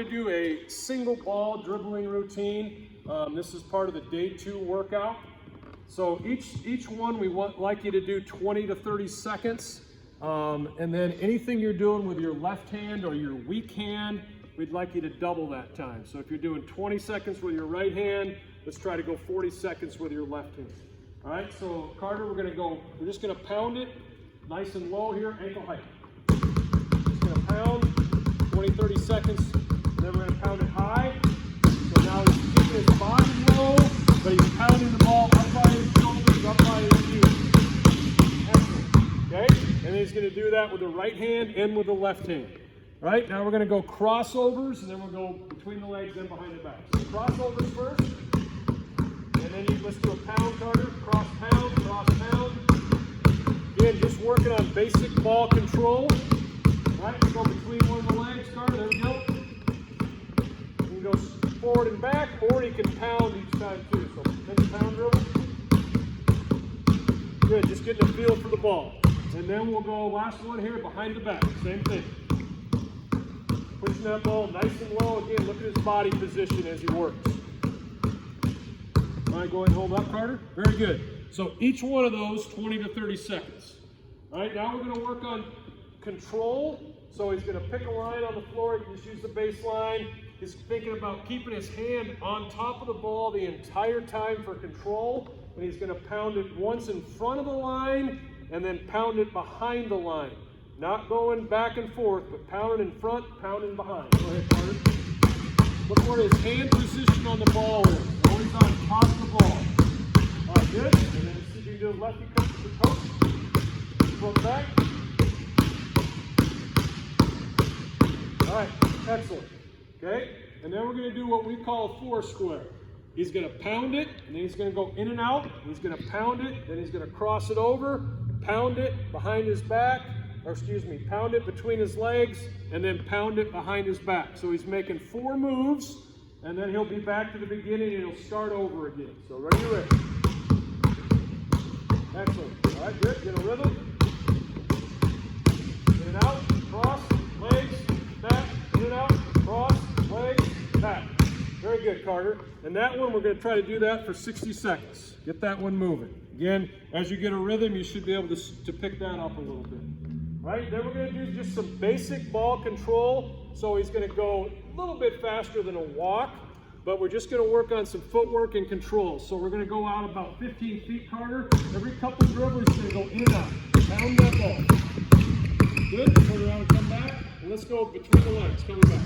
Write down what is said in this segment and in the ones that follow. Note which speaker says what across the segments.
Speaker 1: Do a single ball dribbling routine. This is part of the day 2 workout. So each one we like you to do 20 to 30 seconds. And then anything you're doing with your left hand or your weak hand, we'd like you to double that time. So if you're doing 20 seconds with your right hand, let's try to go 40 seconds with your left hand. All right, so Carter, we're just gonna pound it nice and low here, ankle height. Just gonna pound 20, 30 seconds. Then we're going to pound it high. So now he's keeping his body low, but he's pounding the ball up by his shoulders, up by his knees. Excellent. Okay? And then he's going to do that with the right hand and with the left hand. All right? Now we're going to go crossovers, and then we'll go between the legs and behind the back. So crossovers first. And then let's do a pound, Carter. Cross pound, cross pound. Again, just working on basic ball control. All right? We go between one of the legs, Carter. There we go. He goes forward and back, or he can pound each time too. So then pound dribble. Good, just getting a feel for the ball. And then we'll go last one here, behind the back. Same thing. Pushing that ball nice and low. Again, look at his body position as he works. All right, go ahead and hold up, Carter. Very good. So each one of those, 20 to 30 seconds. All right, now we're going to work on control. So he's going to pick a line on the floor. You can just use the baseline. He's thinking about keeping his hand on top of the ball the entire time for control. And he's going to pound it once in front of the line and then pound it behind the line. Not going back and forth, but pounding in front, pounding behind. Go ahead, Carter. Look where his hand position on the ball is. Always on top of the ball. All right, good. And then see if you can do a lefty cut to the coach. Foot back. All right, excellent. Okay, and then we're going to do what we call a 4 square. He's going to pound it, and then he's going to go in and out. He's going to pound it, then he's going to cross it over, pound it behind his back, pound it between his legs, and then pound it behind his back. So he's making 4 moves, and then he'll be back to the beginning, and he'll start over again. So ready, ready. Excellent. All right, good. Get a rhythm. In and out, cross, legs, back, in and out, cross, legs, back. Very good, Carter. And that one, we're going to try to do that for 60 seconds. Get that one moving. Again, as you get a rhythm, you should be able to pick that up a little bit. All right, then we're going to do just some basic ball control. So he's going to go a little bit faster than a walk, but we're just going to work on some footwork and control. So we're going to go out about 15 feet, Carter. Every couple dribbles, he's going to go in and out. Pound that ball. Good. Turn around and come back. And let's go between the legs. Coming back.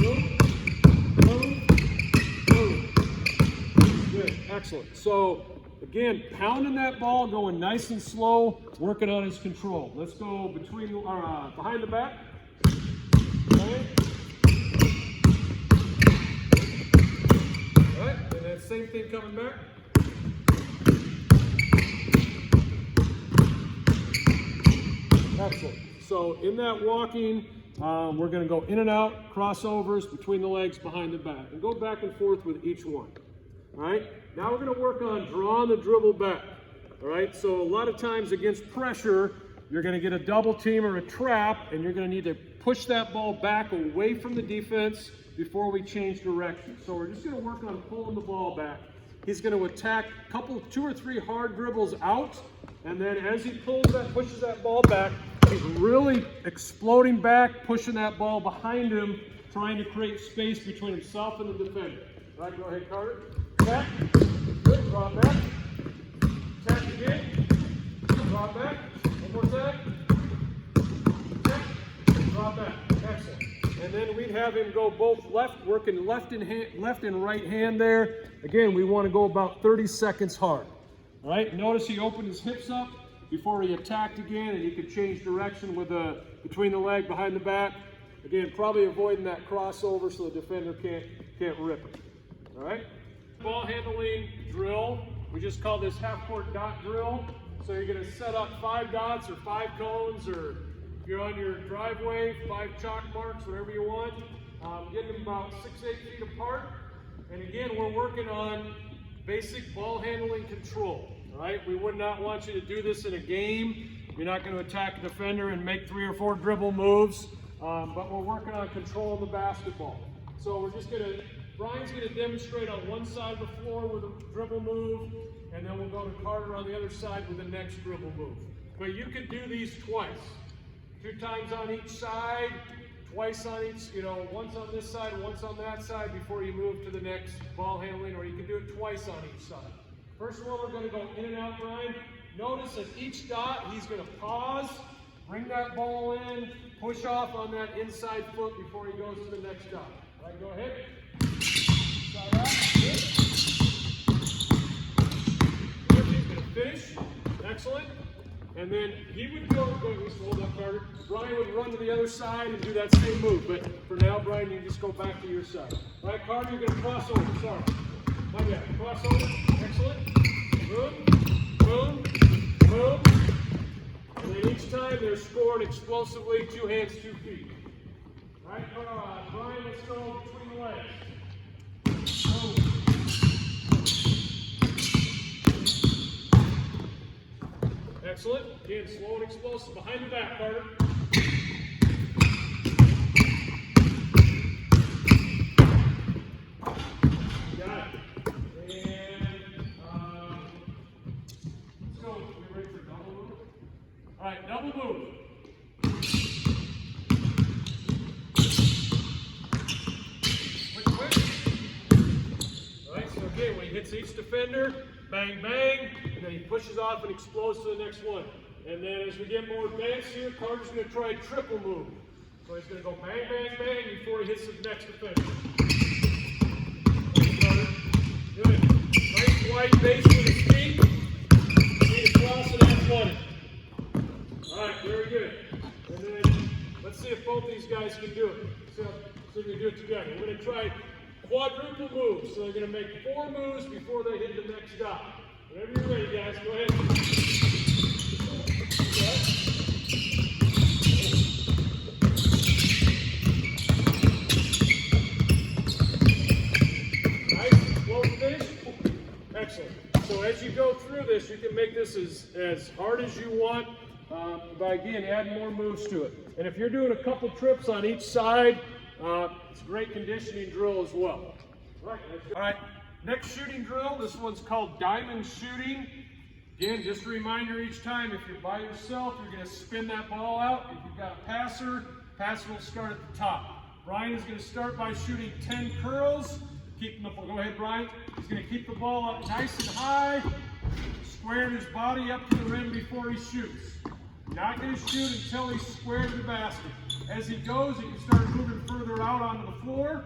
Speaker 1: Move. Good. Excellent. So, again, pounding that ball, going nice and slow, working on his control. Let's go behind the back. Okay. All right. And then same thing coming back. Excellent. So in that walking, we're going to go in and out, crossovers, between the legs, behind the back, and go back and forth with each one. All right? Now we're going to work on drawing the dribble back. All right? So a lot of times against pressure, you're going to get a double team or a trap, and you're going to need to push that ball back away from the defense before we change direction. So we're just going to work on pulling the ball back. He's going to attack 2 or 3 hard dribbles out, and then as he pushes that ball back, he's really exploding back, pushing that ball behind him, trying to create space between himself and the defender. All right, go ahead, Carter. Attack. Good. Draw back. Attack again. Draw back. One more time. Attack. Draw back. Excellent. And then we'd have him go both working left and right hand there. Again, we want to go about 30 seconds hard. All right, notice he opened his hips up before he attacked again, and he could change direction with between the leg, behind the back. Again, probably avoiding that crossover so the defender can't rip it. All right? Ball handling drill. We just call this half-court dot drill. So you're going to set up 5 dots or 5 cones, or if you're on your driveway, 5 chalk marks, whatever you want. Getting them about 6-8 feet apart. And again, we're working on basic ball handling control. All right, we would not want you to do this in a game. You're not going to attack a defender and make 3 or 4 dribble moves, but we're working on controlling the basketball. So we're just gonna, Brian's gonna demonstrate on one side of the floor with a dribble move, and then we'll go to Carter on the other side with the next dribble move. But you could do these twice. 2 times on each side, twice on each, once on this side and once on that side before you move to the next ball handling, or you can do it twice on each side. First one, we're gonna go in and out, Brian. Notice at each dot, he's gonna pause, bring that ball in, push off on that inside foot before he goes to the next dot. All right, go ahead. Side out, good. Good, he's gonna finish, excellent. And then he would go, hold up, Carter. Brian would run to the other side and do that same move. But for now, Brian, you just go back to your side. All right, Carter, you're gonna cross over, sorry. My bad, cross over, excellent. Boom, boom, boom. And then each time they're scored explosively, 2 hands, 2 feet. All right, Brian, let's go between the legs. Boom. Excellent. Again, slow and explosive. Behind the back, Carter. Got it. And let's go. We're ready for double move. All right, double move. Quick. All right, so again, when he hits each defender, bang, bang, and then he pushes off and explodes to the next one. And then as we get more advanced here, Carter's going to try a triple move. So he's going to go bang, bang, bang before he hits his next defender. Good. Nice wide base with his feet. Need to cross and have one. All right, very good. And then let's see if both these guys can do it. See if we can do it together. We're going to try quadruple moves. So they're going to make 4 moves before they hit the next dot. Whenever you're ready, guys, go ahead. Nice, slow finish. Excellent. So as you go through this, you can make this as hard as you want by, again, adding more moves to it. And if you're doing a couple trips on each side, it's a great conditioning drill as well. All right, next shooting drill, this one's called diamond shooting. Again, just a reminder each time, if you're by yourself, you're going to spin that ball out. If you've got a passer, passer will start at the top. Brian is going to start by shooting 10 curls. Go ahead, Brian. He's going to keep the ball up nice and high, squaring his body up to the rim before he shoots. Not going to shoot until he's squared to the basket. As he goes, he can start moving further out onto the floor.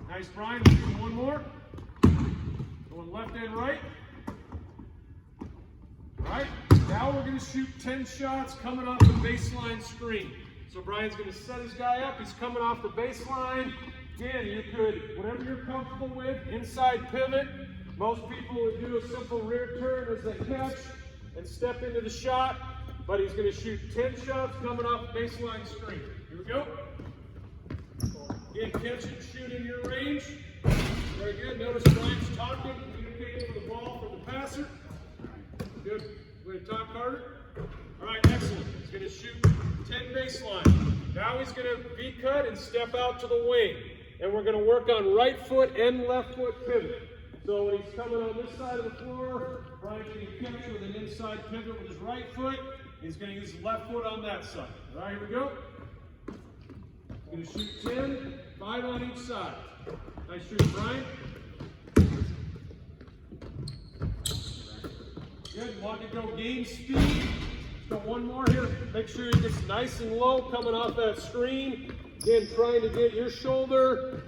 Speaker 1: Nice, Brian. We'll do one more. Going left and right. All right. Now we're going to shoot 10 shots coming off the baseline screen. So Brian's going to set his guy up. He's coming off the baseline. Again, you could, whatever you're comfortable with, inside pivot. Most people would do a simple rear turn as they catch and step into the shot. But he's going to shoot 10 shots coming off the baseline screen. Here we go. Again, catch and shoot in your range. Very good. Notice Brian's talking, communicating with the ball from the passer. Good. We're going to talk, Carter. All right, excellent. He's going to shoot 10 baseline. Now he's going to V-cut and step out to the wing. And we're going to work on right foot and left foot pivot. So when he's coming on this side of the floor, Brian's going to catch with an inside pivot with his right foot. He's going to use his left foot on that side. All right, here we go. He's going to shoot 10, 5 on each side. Nice shooting, Brian. Good, want to go gain speed. Let's go one more here. Make sure he gets nice and low coming off that screen. Again, trying to get your shoulder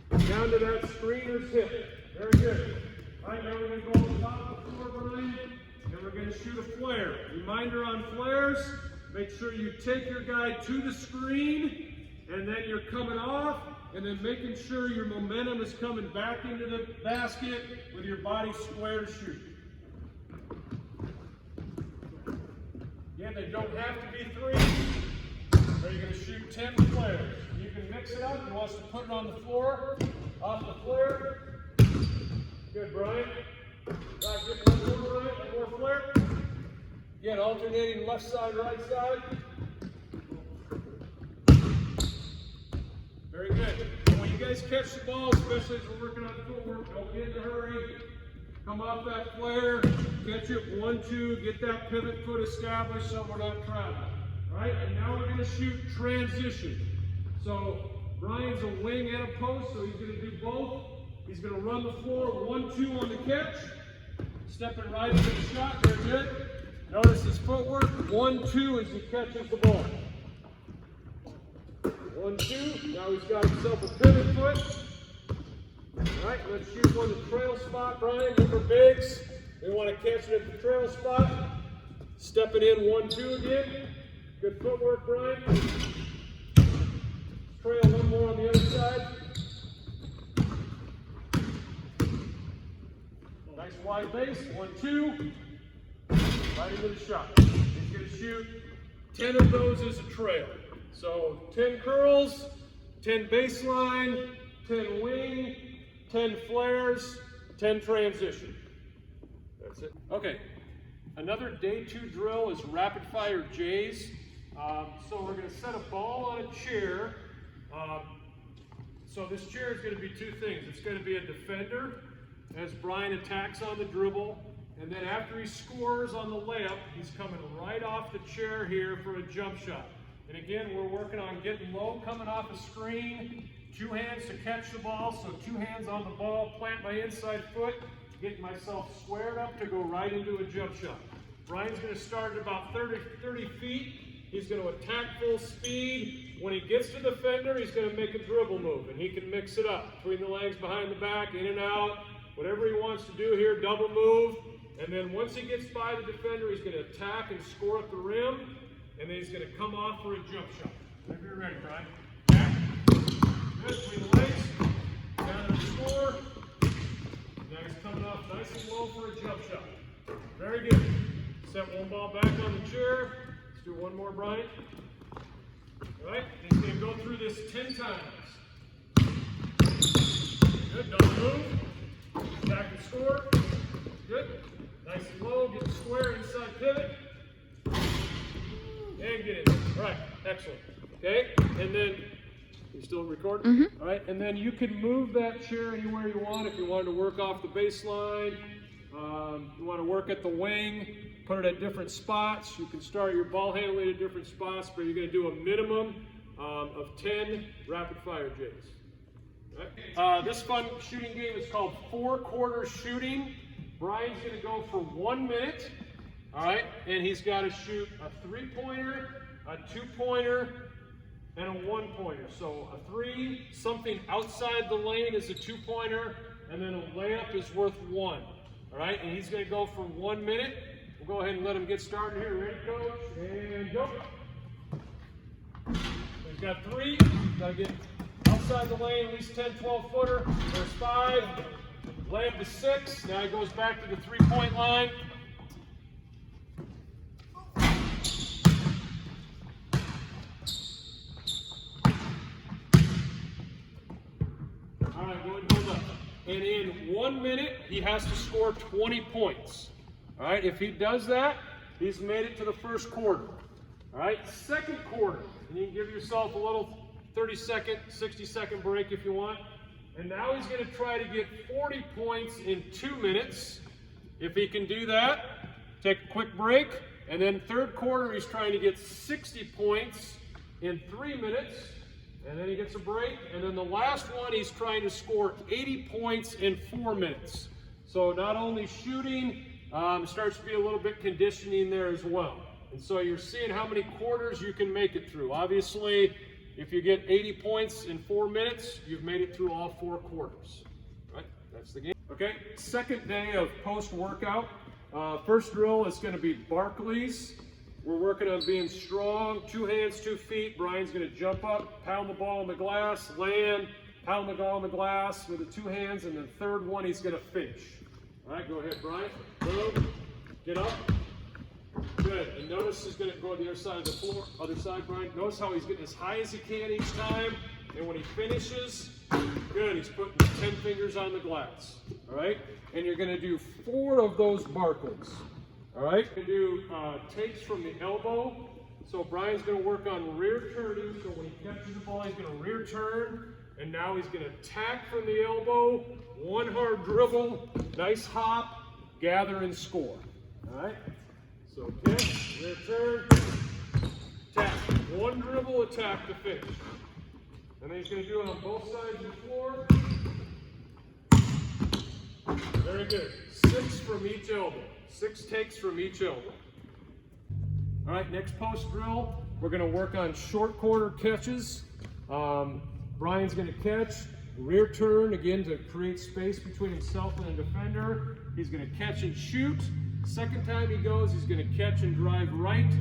Speaker 1: down to that screener's hip. Very good. All right, now we're going to go on top of the floor, Brian, and we're going to shoot a flare. Reminder on flares, make sure you take your guy to the screen, and then you're coming off, and then making sure your momentum is coming back into the basket with your body square to shoot. Again, they don't have to be 3, or you're going to shoot 10 flares. You can mix it up. He wants to put it on the floor, off the flare. Good, Brian. Right, good. One more, Brian. One more flare. Again, alternating left side, right side. always catch the ball, especially as we're working on footwork. Don't get in a hurry. Come off that flare, catch it 1, 2, get that pivot foot established so we're not traveling. All right, and now we're going to shoot transition. So Brian's a wing and a post, so he's going to do both. He's going to run the floor 1, 2 on the catch. Stepping right into the shot, very good. Notice his footwork, 1, 2 as he catches the ball. 1, 2, now he's got himself a pivot foot. All right, let's shoot one the trail spot, Brian. Remember bigs, we want to catch it at the trail spot. Stepping in 1, 2 again. Good footwork, Brian. Trail one more on the other side. Nice wide base, 1, 2. Right into the shot. He's going to shoot 10 of those as a trail. So 10 curls, 10 baseline, 10 wing, 10 flares, 10 transition. That's it. Okay, another day 2 drill is rapid fire J's. So we're going to set a ball on a chair. So this chair is going to be 2 things. It's going to be a defender as Brian attacks on the dribble. And then after he scores on the layup, he's coming right off the chair here for a jump shot. And again, we're working on getting low, coming off a screen, 2 hands to catch the ball, so 2 hands on the ball, plant my inside foot, get myself squared up to go right into a jump shot. Brian's going to start at about 30 feet. He's going to attack full speed. When he gets to the defender, he's going to make a dribble move, and he can mix it up between the legs, behind the back, in and out, whatever he wants to do here, double move. And then once he gets by the defender, he's going to attack and score at the rim, and then he's going to come off for a jump shot. Whenever you're ready, Brian. Back. Good, between the legs. Down to the score. Now he's coming off nice and low for a jump shot. Very good. Set one ball back on the chair. Let's do one more, Brian. All right, he's going to go through this 10 times. Good, don't move. Back and score. Good. Nice and low, get square inside pivot. And get it. All right, excellent. Okay, and then, you still recording? Mm-hmm. All right, and then you can move that chair anywhere you want. If you wanted to work off the baseline, you want to work at the wing, put it at different spots. You can start your ball handling at different spots, but you're going to do a minimum of 10 rapid fire J's. All right. This fun shooting game is called 4-quarter shooting. Brian's going to go for 1 minute, all right, and he's got to shoot a 3-pointer, a 2-pointer, and a 1-pointer. So a 3, something outside the lane is a 2-pointer, and then a layup is worth 1, all right, and he's going to go for 1 minute. We'll go ahead and let him get started here. Ready, coach? And go. So he's got 3, he's got to get outside the lane, at least 10, 12-footer. There's 5. Layup is 6. Now he goes back to the 3-point line. All right, go ahead and hold up. And in 1 minute, he has to score 20 points. All right, if he does that, he's made it to the first quarter. All right, second quarter. And you can give yourself a little 30-second, 60-second break if you want. And now he's going to try to get 40 points in 2 minutes. If he can do that, take a quick break. And then third quarter, he's trying to get 60 points in 3 minutes. And then he gets a break. And then the last one, he's trying to score 80 points in 4 minutes. So not only shooting, starts to be a little bit conditioning there as well. And so you're seeing how many quarters you can make it through. Obviously, if you get 80 points in 4 minutes, you've made it through all 4 quarters. All right, that's the game. Okay, second day of post-workout. First drill is going to be Barclays. We're working on being strong, 2 hands, 2 feet. Brian's going to jump up, pound the ball on the glass, land, pound the ball on the glass with the 2 hands, and the third one he's going to finish. All right, go ahead, Brian. Boom. Get up. Good. And notice he's going to go to the other side of the floor. Other side, Brian. Notice how he's getting as high as he can each time. And when he finishes, good. He's putting 10 fingers on the glass. All right. And you're going to do 4 of those Barclays. All right. You do takes from the elbow. So Brian's going to work on rear turning. So when he catches the ball, he's going to rear turn. And now he's going to attack from the elbow, one hard dribble, nice hop, gather and score. All right? So catch, rear turn, attack. One dribble, attack to finish. And then he's going to do it on both sides of the floor. Very good. 6 from each elbow. 6 takes from each elbow. All right, next post drill, we're going to work on short corner catches. Brian's going to catch, rear turn, again to create space between himself and a defender. He's going to catch and shoot. Second time he goes, he's going to catch and drive right.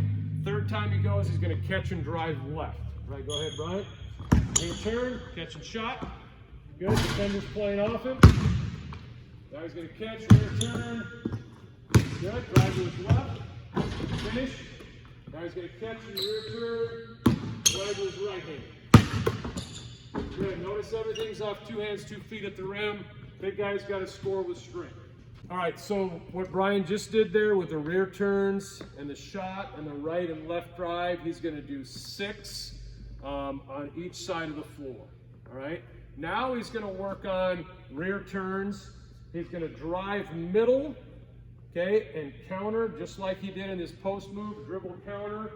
Speaker 1: Third time he goes, he's going to catch and drive left. All right, go ahead, Brian. Rear turn, catch and shot. Good, defender's playing off him. Now he's going to catch, rear turn. Good, drive to his left. Finish. Now he's going to catch and rear turn. Drive to his right hand. Good, notice everything's off 2 hands, 2 feet at the rim. Big guy's got to score with strength. All right, so what Brian just did there with the rear turns and the shot and the right and left drive, he's going to do 6 on each side of the floor. All right, now he's going to work on rear turns. He's going to drive middle, okay, and counter just like he did in his post move, dribble counter.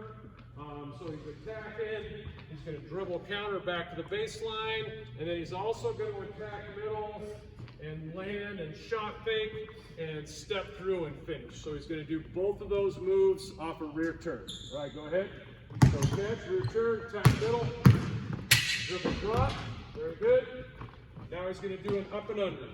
Speaker 1: So he's attacking, he's going to dribble counter back to the baseline, and then he's also going to attack middle and land and shot fake and step through and finish. So he's going to do both of those moves off a rear turn. All right, go ahead. So catch, rear turn, attack middle, dribble drop. Very good. Now he's going to do an up and under.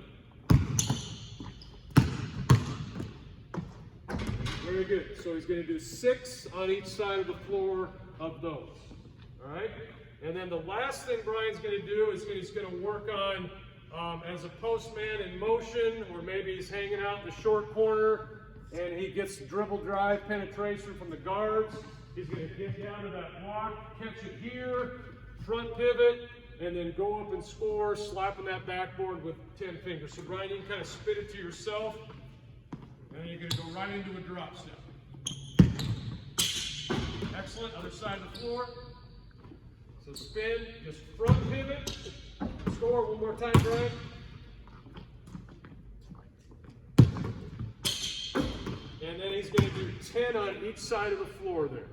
Speaker 1: Very good. So he's going to do 6 on each side of the floor of those. All right? And then the last thing Brian's going to do is he's going to work on as a postman in motion, or maybe he's hanging out in the short corner and he gets dribble drive penetration from the guards. He's going to get down to that block, catch it here, front pivot, and then go up and score, slapping that backboard with 10 fingers. So Brian, you can kind of spit it to yourself. And then you're going to go right into a drop step. Excellent. Other side of the floor. So spin, just front pivot. Score one more time, Brian. And then he's going to do 10 on each side of the floor there.